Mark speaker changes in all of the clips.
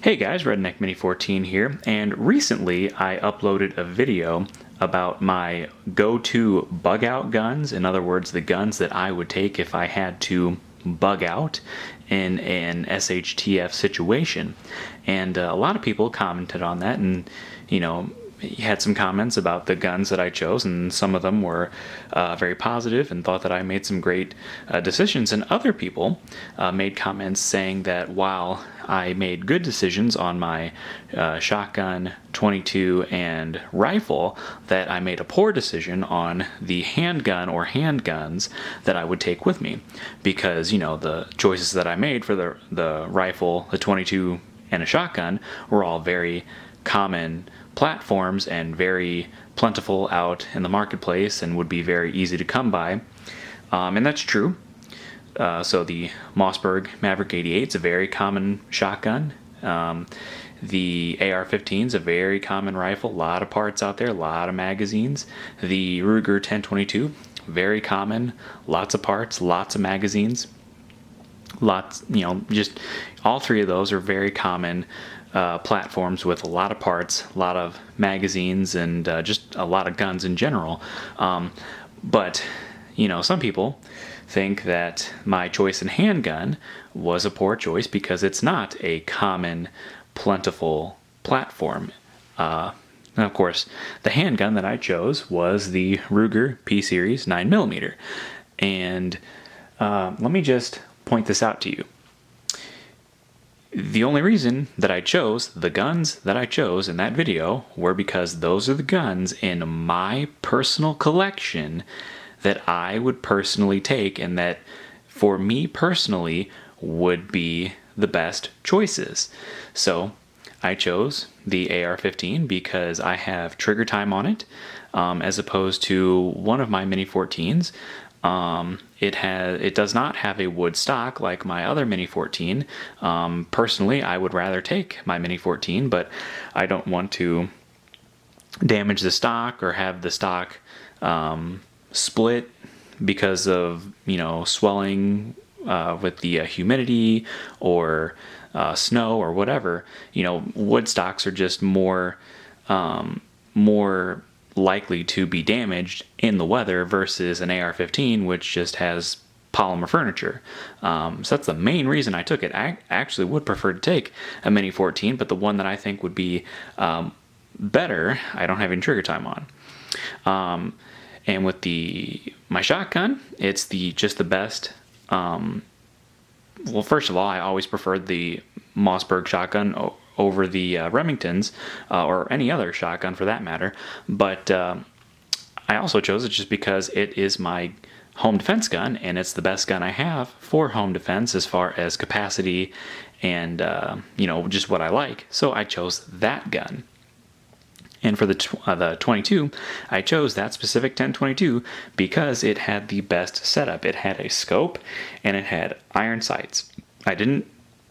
Speaker 1: Hey guys, Redneck Mini 14 here, and recently I uploaded a video about my go-to bug out guns. In other words, the guns that I would take if I had to bug out in an SHTF situation. And a lot of people commented on that, and had some comments about the guns that I chose, and some of them were very positive and thought that I made some great decisions. And other people made comments saying that while I made good decisions on my shotgun, 22, and rifle, that I made a poor decision on the handgun or handguns that I would take with me. Because, the choices that I made for the rifle, the 22, and a shotgun were all very common platforms and very plentiful out in the marketplace and would be very easy to come by. And that's true. So the Mossberg Maverick 88 is a very common shotgun. The AR-15 is a very common rifle. A lot of parts out there, a lot of magazines. The Ruger 10/22, very common. Lots of parts, lots of magazines. Lots, just all three of those are very common platforms with a lot of parts, a lot of magazines, and just a lot of guns in general. But some people think that my choice in handgun was a poor choice because it's not a common, plentiful platform. And of course, the handgun that I chose was the Ruger P-Series 9mm. And let me just point this out to you. The only reason that I chose the guns that I chose in that video were because those are the guns in my personal collection that I would personally take and that for me personally would be the best choices. So I chose the AR-15 because I have trigger time on it, as opposed to one of my Mini 14s. It does not have a wood stock like my other Mini 14. Personally, I would rather take my Mini 14, but I don't want to damage the stock or have the stock split because of swelling with the humidity or snow or whatever. Wood stocks are just more likely to be damaged in the weather versus an AR-15, which just has polymer furniture. So that's the main reason I took it. I actually would prefer to take a Mini 14, but the one that I think would be better, I don't have any trigger time on. And with my shotgun, it's just the best. Well, first of all, I always preferred the Mossberg shotgun over the Remingtons, or any other shotgun for that matter. But I also chose it just because it is my home defense gun, and it's the best gun I have for home defense as far as capacity and just what I like. So I chose that gun. And for the 22, I chose that specific 10/22 because it had the best setup. It had a scope and it had iron sights. I didn't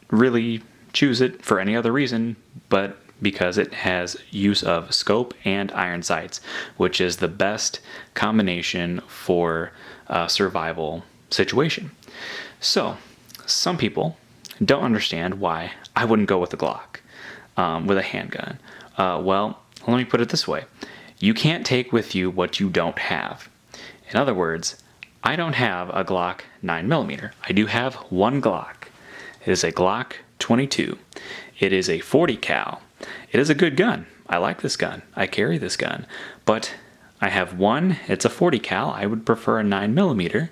Speaker 1: really choose it for any other reason but because it has use of scope and iron sights, which is the best combination for a survival situation. So some people don't understand why I wouldn't go with a Glock with a handgun. Well, let me put it this way. You can't take with you what you don't have. In other words, I don't have a Glock 9mm. I do have one Glock. It is a Glock 22. It is a 40 cal. It is a good gun. I like this gun. I carry this gun. But I have one. It's a 40 cal. I would prefer a 9mm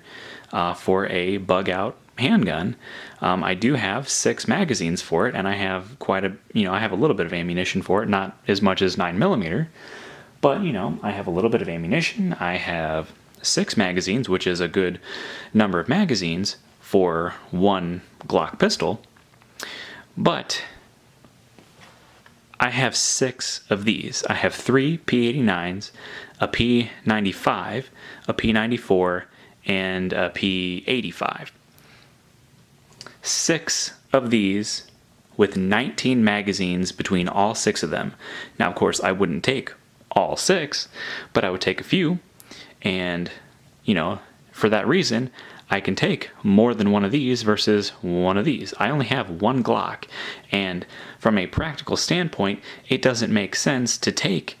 Speaker 1: for a bug out handgun. I do have 6 magazines for it, and I have I have a little bit of ammunition for it, not as much as 9mm, but I have a little bit of ammunition. I have 6 magazines, which is a good number of magazines for one Glock pistol, but I have 6 of these. I have 3 P89s, a P95, a P94, and a P85. 6 of these with 19 magazines between all 6 of them. Now, of course, I wouldn't take all 6, but I would take a few, and, for that reason, I can take more than one of these versus one of these. I only have one Glock, and from a practical standpoint, it doesn't make sense to take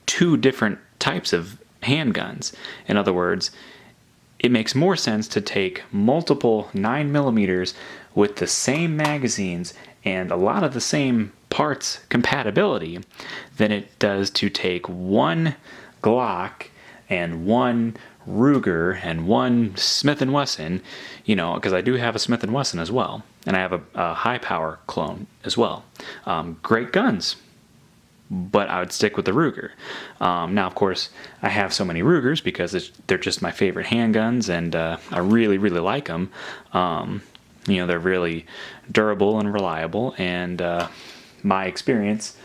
Speaker 1: two different types of handguns. In other words, it makes more sense to take multiple 9mm with the same magazines and a lot of the same parts compatibility than it does to take one Glock and one Ruger and one Smith & Wesson, because I do have a Smith & Wesson as well, and I have a high power clone as well. Great guns, but I would stick with the Ruger. Now, of course, I have so many Rugers because they're just my favorite handguns, and I really, really like them. They're really durable and reliable, and my experience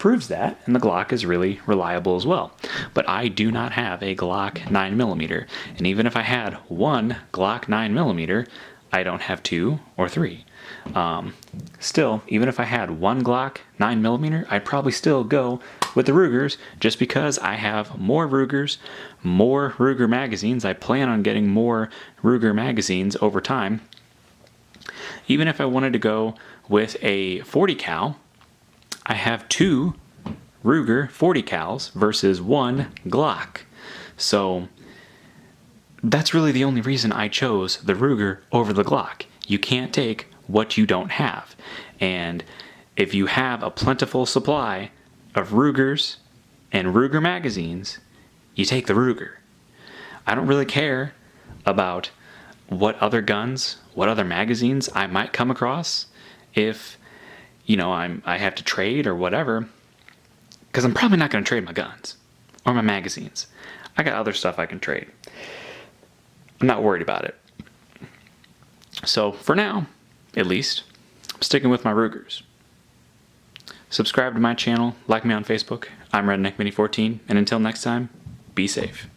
Speaker 1: proves that, and the Glock is really reliable as well. But I do not have a Glock 9mm, and even if I had one Glock 9mm, I don't have two or three. Still, even if I had one Glock 9mm, I'd probably still go with the Rugers just because I have more Rugers, more Ruger magazines. I plan on getting more Ruger magazines over time. Even if I wanted to go with a 40 cal, I have two Ruger 40 cals versus one Glock. So that's really the only reason I chose the Ruger over the Glock. You can't take what you don't have. And if you have a plentiful supply of Rugers and Ruger magazines, you take the Ruger. I don't really care about what other guns, what other magazines I might come across if, I have to trade or whatever, because I'm probably not going to trade my guns or my magazines. I got other stuff I can trade. I'm not worried about it. So for now, at least, I'm sticking with my Rugers. Subscribe to my channel, like me on Facebook. I'm Redneck Mini 14, and until next time, be safe.